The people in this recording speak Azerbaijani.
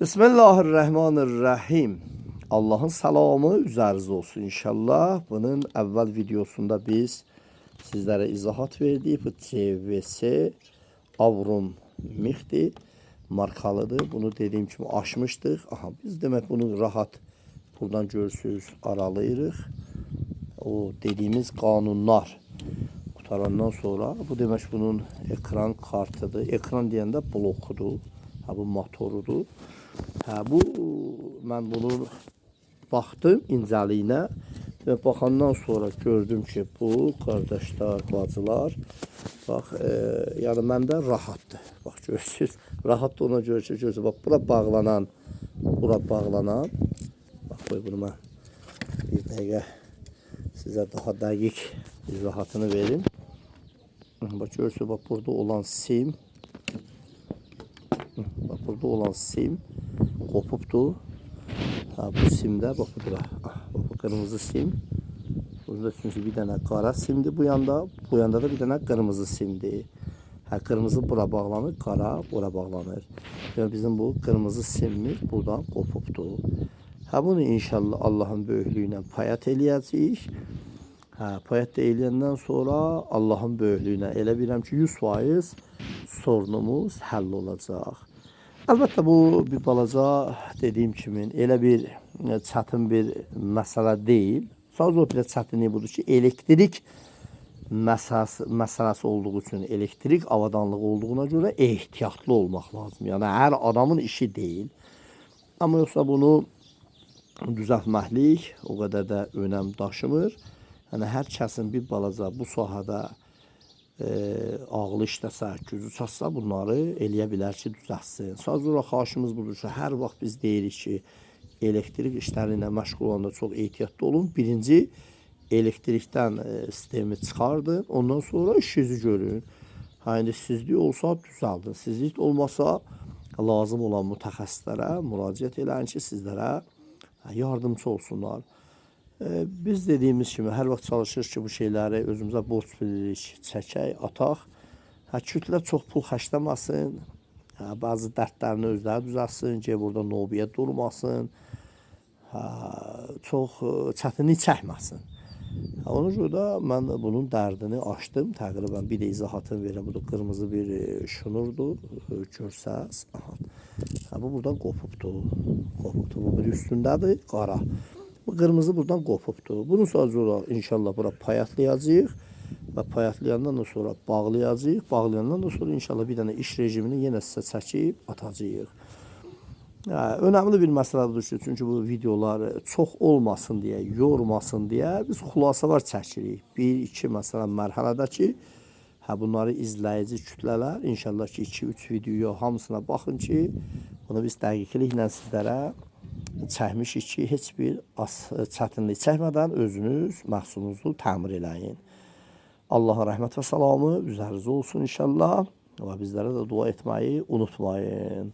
Bismillahirrahmanirrahim. Allah'ın salamı üzerinizde olsun inşallah. Bunun evvel videosunda biz sizlere izahat verdik. Bu CVC Avrum Mixdi markalıdır. Bunu dediğim gibi açmıştık. Aha, biz demek bunu rahat buradan görürsünüz aralayırıq. O dediğimiz kanunlar qutarandan sonra bu demek bunun ekran kartıdır. Ekran deyəndə blokudur. Ha, bu motorudur. Ha, bu mən bunu baxdım incəliyinə və baxandan sonra gördüm ki, bu qardaşlar, bacılar, bax, yəni məndə rahatdır. Bax görürsüz, rahatdır ona görə ki, görürsüz. Bax bura bağlanan, Bax qoy bunu mən bir dəqiqə sizə daha dəqiq izahatını verim. Bax görürsüz, bax burada olan sim. Bak burada olan sim kopuptu. Ha, bu simdə bax bura. Bu kırmızı sim. Burada çünkü bir tane qara simdir bu yanda. Bu yanda da bir tane kırmızı simdir. Ha, kırmızı bura bağlanır, qara bura bağlanır. Yani bizim bu kırmızı simimiz buradan kopuptu. Ha, bunu inşallah Allah'ın böyüklüğüyle payat eləyəcəyik. Ha, payat eləyəndən sonra Allah'ın böyüklüğüne elə bilirəm ki 100% sorunumuz həll olacaq. Əlbəttə bu bir balaca dediyim kimi elə bir çətin bir məsələ deyil. Sadəcə o bir çətinliyi budur ki, elektrik məsələsi olduğu üçün, elektrik avadanlığı olduğuna görə ehtiyatlı olmaq lazım. Yəni hər adamın işi deyil. Amma yoxsa bunu düzəltməklik o qədər də önəm daşımır. Yəni hər kəsin bir balaca bu sahədə ağlı işləsə, gücü çatsa bunları eləyə bilər ki, düzəltsin. Sadəcə xahişimiz budur ki, hər vaxt biz deyirik ki, elektrik işləri ilə məşğul olanda çox ehtiyatlı olun. Birinci, elektrikdən sistemi çıxardın, ondan sonra işinizi görün. Ha, indi sizlik olsa düzəldin, sizlik olmasa lazım olan mütəxəssislərə müraciət eləyin ki, sizlərə yardımcı olsunlar. Biz dediğimiz kimi hər vaxt çalışırıq ki, bu şeyləri özümüzə borc bilirik, çəkək, ataq. Ha, kütlə çox pul xərcləməsin, bazı dərdlərini özləri düzəlsin ki, burada nobiyə durmasın, çox çətinlik çəkməsin. Ona görə də mən bunun dərdini açdım, təqribən bir də izahatını verirəm. Bu da qırmızı bir şunurdur, görsəz. Bu buradan qopubdur, bu bir üstündədir, qara. Bu kırmızı buradan kopuptu. Bunu sonra inşallah bura payatlayacağıq və payatlayandan da sonra bağlayacağıq. Bağlayandan da sonra inşallah bir dənə iş rejimini yenə sizə çəkib atacağıq. Önemli bir məsələdir ki, çünki bu videolar çox olmasın deyə, yormasın deyə biz xülasalar çəkirik. 1-2 məsələn mərhələdəki bunları izləyici kütlələr inşallah ki 2-3 video hamısına baxın ki, bunu biz dəqiqliklə sizlərə çəkmişik ki, heç bir çətinlik çəkmədən özünüz məhsulunuzu təmir eləyin. Allah'a rəhmət və salamı üzərinizə olsun inşallah və bizlərə də dua etməyi unutmayın.